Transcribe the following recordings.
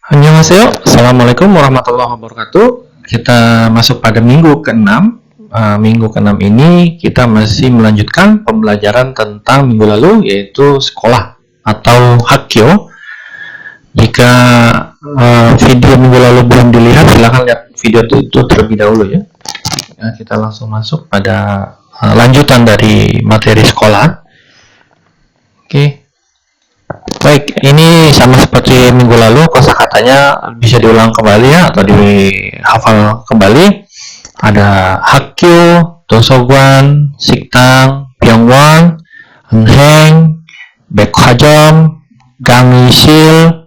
Annyeonghaseyo, Assalamualaikum warahmatullahi wabarakatuh. Kita masuk pada minggu ke-6. Minggu ke-6 ini kita masih melanjutkan pembelajaran tentang minggu lalu, yaitu sekolah atau Hakkyo. Jika video minggu lalu belum dilihat, silahkan lihat video itu terlebih dahulu ya. Kita langsung masuk pada lanjutan dari materi sekolah. Oke. Baik, ini sama seperti minggu lalu, kosakatanya bisa diulang kembali ya, atau dihafal kembali. Ada Hakkyo, Dosogwan, Siktang, Pyeongwon, Eunheng, Baekhwajom, Gangsil,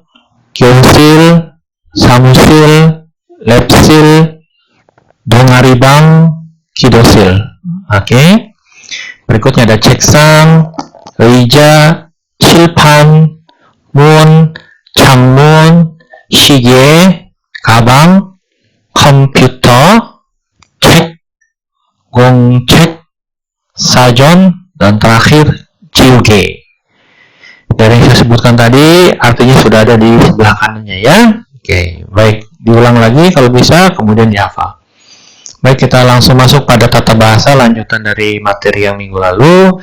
Gyeongsil, Samusil, Lepsil, Dongaribang, Kidosil. Oke. Berikutnya ada Cheksang, Eija, Silpan, Mun, Changmun, Shige, Kabang, Komputer, Cek, Gongcek, Sajon, dan terakhir Jiuge. Dari yang saya sebutkan tadi, artinya sudah ada di sebelah kanannya ya. Oke, baik. Diulang lagi kalau bisa, kemudian dihafal. Baik, kita langsung masuk pada tata bahasa lanjutan dari materi yang minggu lalu.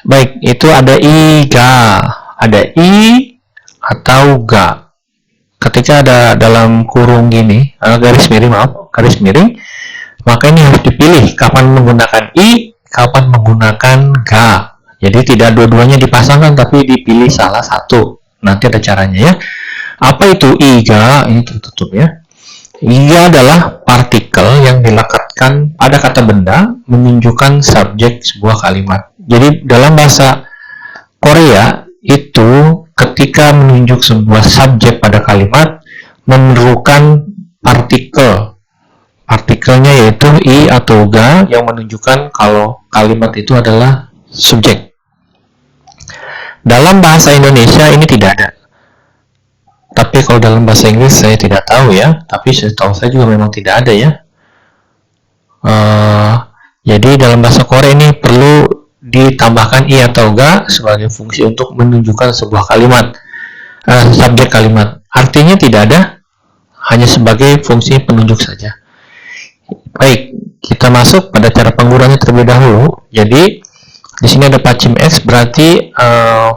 Baik, itu ada i, ga, ada i atau ga. Ketika ada dalam kurung gini, garis miring, maka ini harus dipilih kapan menggunakan i, kapan menggunakan ga. Jadi tidak dua-duanya dipasangkan, tapi dipilih salah satu. Nanti ada caranya ya. Apa itu i, ga? Ini tertutup ya. I adalah partikel yang dilekatkan pada kata benda menunjukkan subjek sebuah kalimat. Jadi dalam bahasa Korea itu ketika menunjuk sebuah subjek pada kalimat memerlukan partikel. Partikelnya yaitu i atau ga yang menunjukkan kalau kalimat itu adalah subjek. Dalam bahasa Indonesia ini tidak ada. Tapi kalau dalam bahasa Inggris saya tidak tahu ya. Tapi setahu saya juga memang tidak ada ya. Jadi dalam bahasa Korea ini perlu ditambahkan i atau ga sebagai fungsi untuk menunjukkan sebuah kalimat, subjek kalimat. Artinya tidak ada, hanya sebagai fungsi penunjuk saja. Baik, kita masuk pada cara penggunaannya terlebih dahulu. Jadi di sini ada pacim x, berarti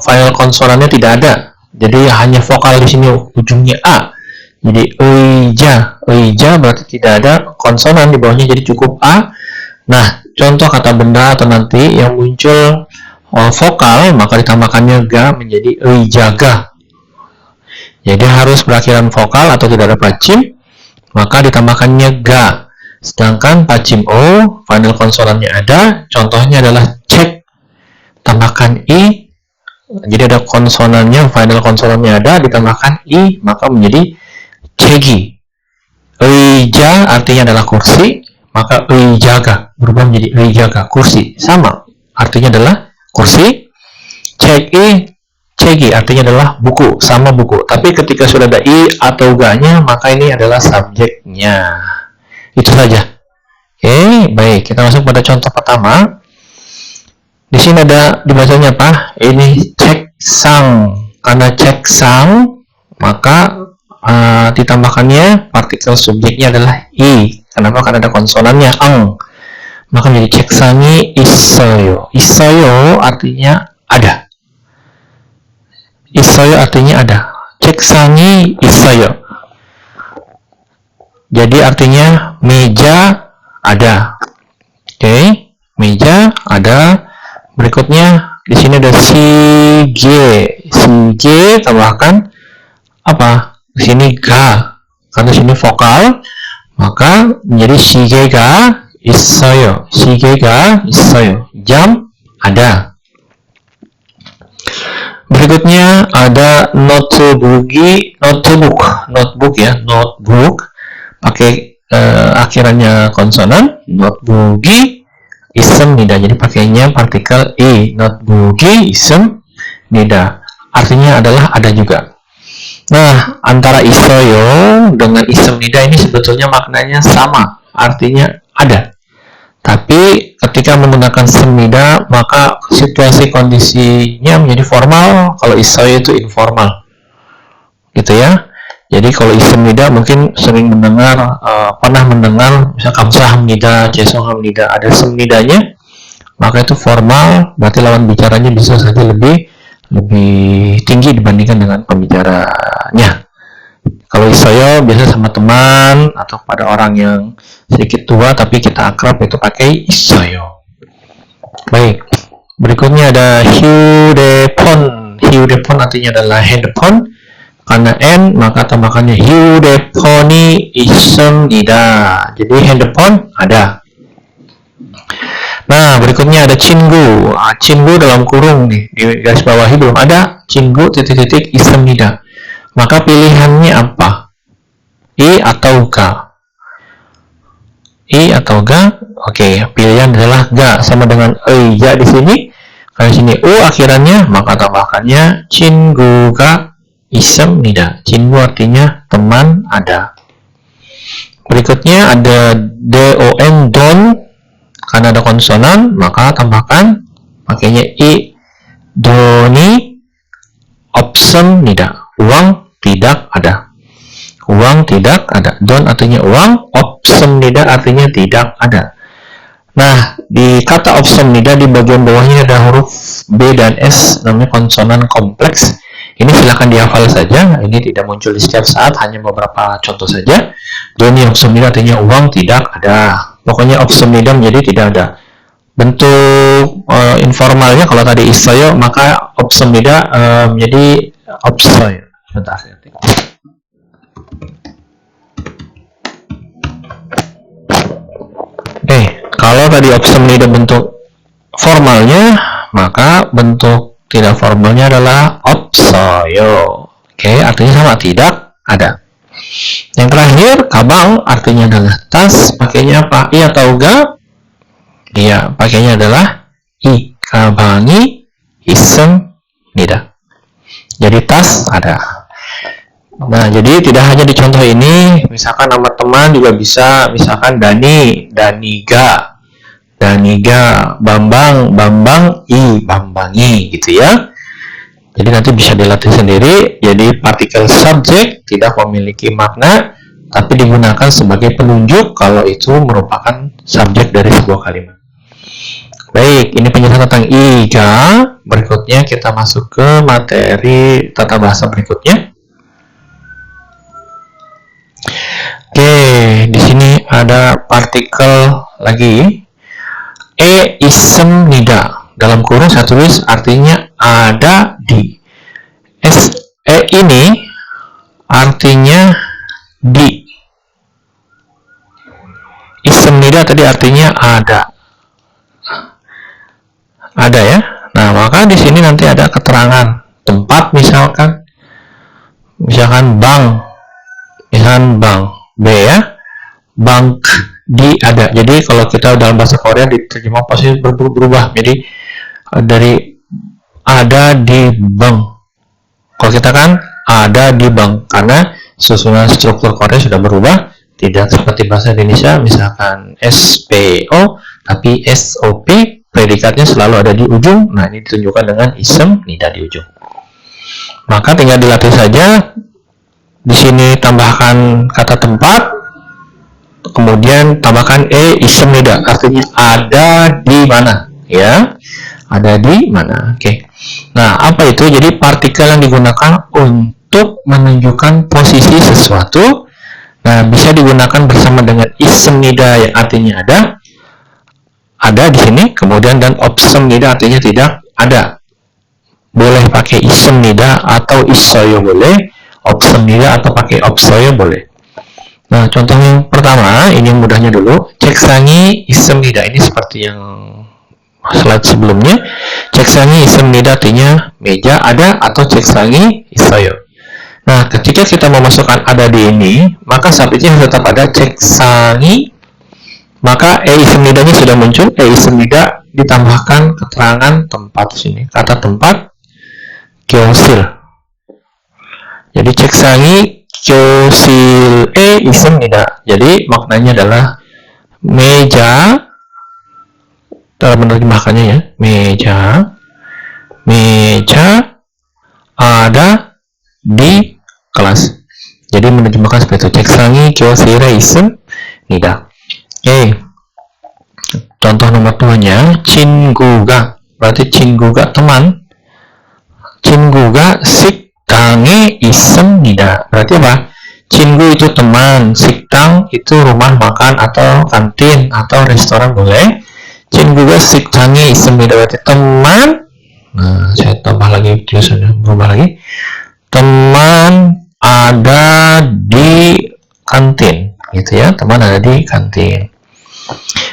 final konsonannya tidak ada. Jadi hanya vokal di sini ujungnya a. Jadi eija berarti tidak ada konsonan di bawahnya, jadi cukup a. Nah, contoh kata benda atau nanti yang muncul vokal, maka ditambahkannya ga menjadi eijaga. Jadi harus berakhiran vokal atau tidak ada pacim, maka ditambahkannya ga. Sedangkan pacim o, final konsonannya ada, contohnya adalah cek, tambahkan i, jadi ada konsonannya, final konsonannya ada, ditambahkan i, maka menjadi cegi. Eija artinya adalah kursi, maka eijaga berubah menjadi eijaga, kursi. Sama, artinya adalah kursi. Cegi artinya adalah buku, sama buku. Tapi ketika sudah ada i atau ga-nya, maka ini adalah subjeknya. Itu saja. Oke, baik. Kita masuk pada contoh pertama. Di sini ada dibacanya apa? Ini cheksang. Karena cheksang, maka ditambahkannya partikel subjeknya adalah i. Kenapa? Karena ada konsonannya ang. Maka menjadi cheksangi isoyo. Isoyo artinya ada. Isoyo artinya ada. Cheksangi isoyo. Jadi artinya meja ada. Oke, meja ada. Berikutnya di sini ada shige. Shige tambahkan apa? Di sini ga. Karena sini vokal, maka menjadi shigega isoyo. Shigega isoyo. Jam ada. Berikutnya ada notebook ya, notebook pakai akhirannya konsonan, notebook isem nida. Jadi pakainya partikel i, notebook isem nida. Artinya adalah ada juga. Nah, antara isoyo dengan isem nida ini sebetulnya maknanya sama, artinya ada. Tapi ketika menggunakan semnida, maka situasi kondisinya menjadi formal, kalau isoyo itu informal. gitu ya. Jadi kalau isem nida mungkin sering mendengar, pernah mendengar misalnya kamsah hamnida, jesong hamnida, ada sem nidanya, maka itu formal, berarti lawan bicaranya bisa saja lebih tinggi dibandingkan dengan pembicaranya. Kalau isoyo biasa sama teman atau pada orang yang sedikit tua tapi kita akrab, itu pakai isoyo. Baik, berikutnya ada hyudepon. Hyudepon artinya adalah handphone. Karena N maka tambahkannya hyudeponi ismnida. Jadi handphone ada. Nah, berikutnya ada chingu. Chingu dalam kurung nih, di garis bawahi belum ada chingu titik-titik ismnida. Maka pilihannya apa? I atau G? I atau G? Oke, pilihan adalah G, sama dengan E ya di sini. Kalau sini U akhirannya, maka tambahkannya chingu ga ismnida. Chingu artinya teman ada. Berikutnya ada don, don. Karena ada konsonan, maka tambahkan pakainya I, doni opsmnida. Uang tidak ada. Uang tidak ada. Don artinya uang, opsmnida artinya tidak ada. Nah, di kata opsmnida di bagian bawahnya ada huruf B dan S, namanya konsonan kompleks. Ini silakan dihafal saja, ini tidak muncul di setiap saat, hanya beberapa contoh saja. Doni opsmnida artinya uang tidak ada. Pokoknya opsmnida menjadi tidak ada. Bentuk informalnya kalau tadi isoyo, maka opsmnida menjadi opsoyo. Sebentar, saya ketik. Kalau tadi opsmnida bentuk formalnya, maka bentuk tidak formalnya adalah opsoyo. Oke, artinya sama, tidak ada. Yang terakhir, kabang artinya adalah tas. Pakainya apa? I atau G? Iya, pakainya adalah I. Kabangi ismnida. Jadi tas ada. Nah, jadi tidak hanya di contoh ini, misalkan nama teman juga bisa, misalkan Dani, Daniga, Daniga, Bambang, Bambang, I, Bambangi, gitu ya. Jadi nanti bisa dilatih sendiri. Jadi partikel subjek tidak memiliki makna, tapi digunakan sebagai penunjuk kalau itu merupakan subjek dari sebuah kalimat. Baik, ini penjelasan tentang iga. Berikutnya kita masuk ke materi tata bahasa berikutnya. Oke, di sini ada partikel lagi. Ismnida. Dalam kurung saya tulis artinya ada di. Ini artinya di. Ismnida tadi artinya ada. Ada ya. Nah, maka di sini nanti ada keterangan tempat, misalkan bank. Misalkan bank B ya. Bank di ada. Jadi kalau kita dalam bahasa Korea diterjemah pasti berubah. Jadi dari ada di bank. Kalau kita kan ada di bank, karena susunan struktur Korea sudah berubah, tidak seperti bahasa Indonesia misalkan SPO, tapi SOP predikatnya selalu ada di ujung. Nah, ini ditunjukkan dengan ismnida di ujung. Maka tinggal dilatih saja. Di sini tambahkan kata tempat, kemudian tambahkan ismnida, artinya ada di mana, ya, ada di mana. Oke. Nah, apa itu? Jadi partikel yang digunakan untuk menunjukkan posisi sesuatu. Nah, bisa digunakan bersama dengan ismnida yang artinya ada di sini, kemudian dan opsmnida artinya tidak ada. Boleh pakai ismnida atau isoyo boleh, opsmnida atau pakai opsoyo boleh. Nah, contoh yang pertama, ini yang mudahnya dulu. Ceksangi ismnida, ini seperti yang slide sebelumnya. Ceksangi ismnida artinya meja ada atau ceksangi isoyo. Nah, ketika kita memasukkan ada di ini, maka subjeknya harus tetap ada ceksangi. Maka ismnidanya sudah muncul. Ismnida ditambahkan keterangan tempat sini. Kata tempat kyosil. Jadi ceksangi kyosil ismnida. Jadi maknanya adalah meja. Dalam menerjemahkannya ya, meja ada di kelas. Jadi menerjemahkan seperti itu. 책상이 교실에 있습니다. Oke. Contoh nomor 2-nya, 친구가 berarti 친구가 teman. 친구가 식당에 있습니다. Berarti apa? 친구 itu teman, 식당 itu rumah makan atau kantin atau restoran boleh. 친구가 식당에 있습니다. Berarti teman. Nah, saya tambah lagi tulisannya, berubah lagi. Teman ada di kantin, gitu ya. Teman ada di kantin.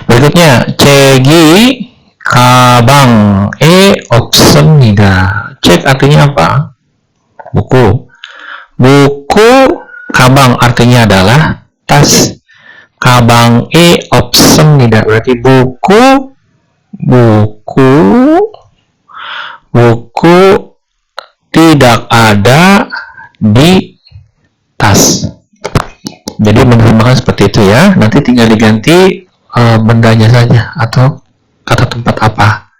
Berikutnya, 책이 가방에 없습니다. 책 artinya apa? Buku. Buku, 가방 artinya adalah tas. 가방에 없습니다. Berarti buku tidak ada di tas. Jadi menerjemahkan seperti itu ya. Nanti tinggal diganti bendanya saja atau kata tempat apa.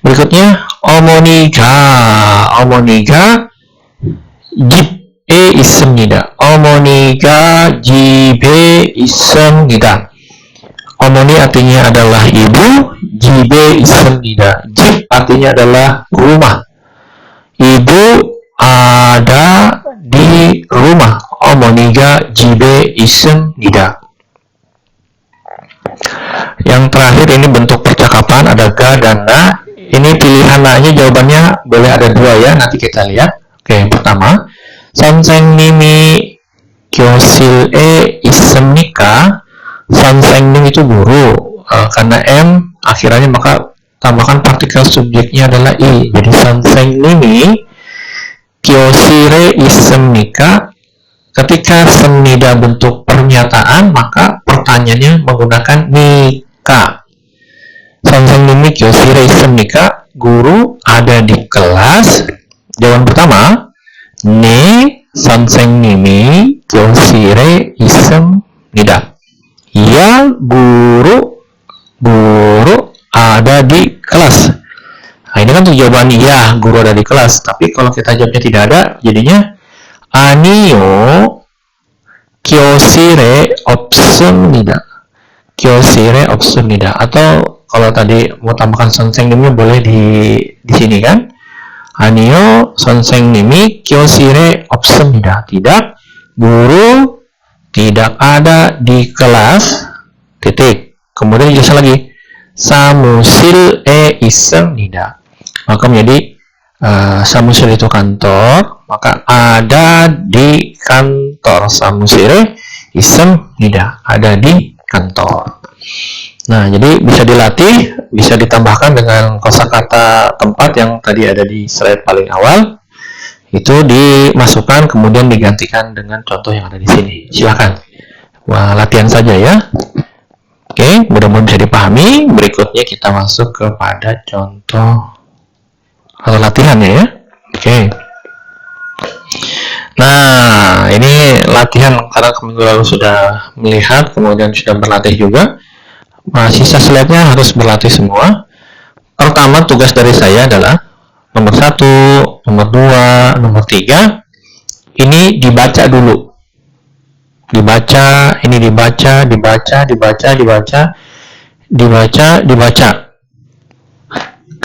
Berikutnya, 어머니가 집에 있습니다. 어머니가 집에 있습니다. 어머니 artinya adalah ibu, 집에 있습니다. 집 artinya adalah rumah. Ibu ada di rumah. 어머니가 집에 있습니다. Yang terakhir ini bentuk percakapan, ada ga dan na. Ini pilihan na-nya jawabannya boleh ada dua ya, nanti kita lihat. Oke, yang pertama, 선생님이 교실에 있습니까? 선생님 itu guru. Karena M akhirannya maka tambahkan partikel subjeknya adalah I. Jadi 선생님이 교실에 있습니까? Ketika semnida bentuk pernyataan, maka pertanyaannya menggunakan nika. 선생님이 교실에 있습니까? Guru ada di kelas. Jawaban pertama, 네, 선생님이 교실에 있습니다. Ya, guru ada di kelas. Nah, ini kan tuh jawaban iya, guru ada di kelas. Tapi kalau kita jawabnya tidak ada, jadinya 아니요, 교실에 없습니다. 교실에 없습니다. Atau kalau tadi mau tambahkan 선생님nya boleh di sini kan? 아니요, 선생님이 교실에 없습니다. Tidak, guru tidak ada di kelas. Titik. Kemudian dijelaskan lagi. 사무실에 있습니다. Maka menjadi samusil itu kantor, maka ada di kantor. 사무실에 있습니다. Ada di kantor. Nah, jadi bisa dilatih, bisa ditambahkan dengan kosakata tempat yang tadi ada di slide paling awal. Itu dimasukkan kemudian digantikan dengan contoh yang ada di sini. Silakan. Wah, latihan saja ya. Oke, mudah-mudahan bisa dipahami. Berikutnya kita masuk kepada contoh atau latihannya ya. Oke. Nah, ini latihan karena minggu lalu sudah melihat, kemudian sudah berlatih juga. Nah, sisa slide-nya harus berlatih semua. Pertama, tugas dari saya adalah nomor 1, nomor 2, nomor 3. Ini dibaca dulu. Dibaca, ini dibaca.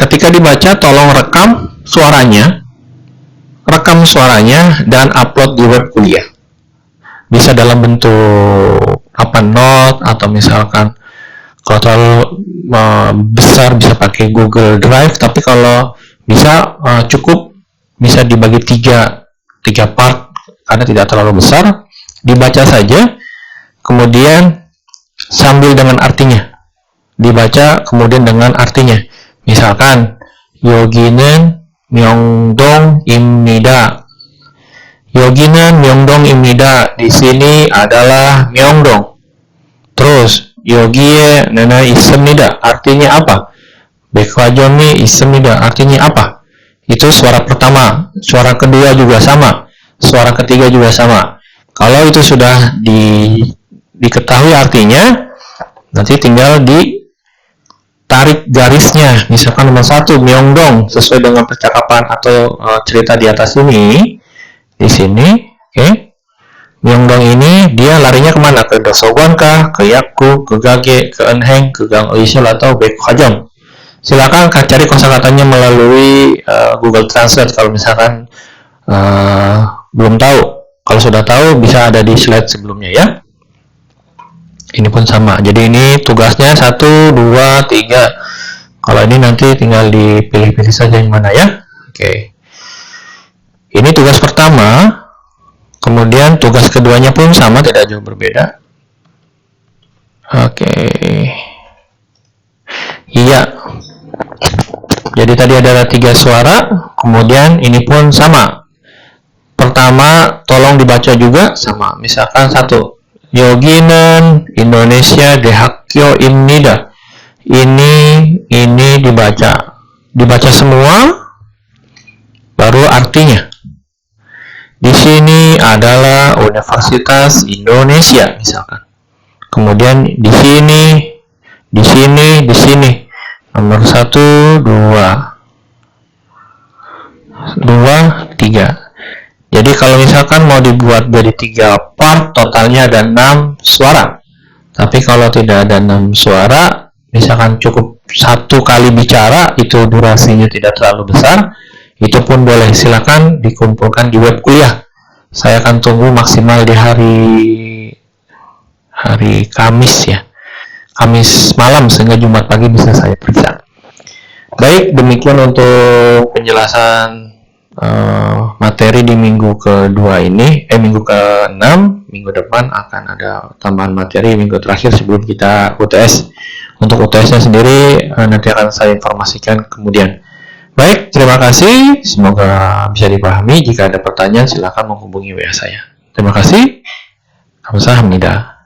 Ketika dibaca, tolong rekam suaranya dan upload di web kuliah. Bisa dalam bentuk note atau misalkan kalau terlalu besar bisa pakai Google Drive, tapi kalau bisa cukup bisa dibagi tiga part karena tidak terlalu besar. Dibaca saja, kemudian sambil dengan artinya. Dibaca kemudian dengan artinya. Misalkan 여기는 명동입니다. 여기는 명동입니다. Di sini adalah 명동. Terus 여기에 있습니다. Artinya apa? 백화점이 있습니다. Artinya apa? Itu suara pertama. Suara kedua juga sama. Suara ketiga juga sama. Kalau itu sudah diketahui artinya, nanti tinggal ditarik garisnya. Misalkan nomor 1, 명동, sesuai dengan percakapan atau cerita di atas ini. Di sini Oke. Myeongdong ini dia larinya kemana? Ke Dosogon kah? Ke Yakku? Ke Gage? Ke Enheng? Ke Gang Oisul? Atau Baekgwon? Silakan cari kosakatanya melalui Google Translate kalau misalkan belum tahu. Kalau sudah tahu bisa ada di slide sebelumnya ya. Ini pun sama. Jadi ini tugasnya 1, 2, 3. Kalau ini nanti tinggal dipilih-pilih saja yang mana ya. Oke. Ini tugas pertama. Kemudian tugas keduanya pun sama, tidak jauh berbeda. Oke. Iya. Jadi tadi ada 3 suara, kemudian ini pun sama. Pertama, tolong dibaca juga sama. Misalkan 1. Yoginen Indonesia Dehakyo Imnida. Ini dibaca. Dibaca semua, baru artinya. Di sini adalah Universitas Indonesia misalkan. Kemudian di sini. Nomor 1, 2, 3. Jadi kalau misalkan mau dibuat jadi 3 part, totalnya ada 6 suara. Tapi kalau tidak ada 6 suara, misalkan cukup 1 kali bicara, itu durasinya tidak terlalu besar, itu pun boleh. Silakan dikumpulkan di web kuliah. Saya akan tunggu maksimal di hari Kamis ya. Kamis malam sehingga Jumat pagi bisa saya periksa. Baik, demikian untuk penjelasan materi di minggu kedua ini. Minggu ke-6, minggu depan akan ada tambahan materi minggu terakhir sebelum kita UTS. Untuk UTS-nya sendiri nanti akan saya informasikan kemudian. Baik, terima kasih. Semoga bisa dipahami. Jika ada pertanyaan, silakan menghubungi WA saya. Terima kasih. Kamsahamnida.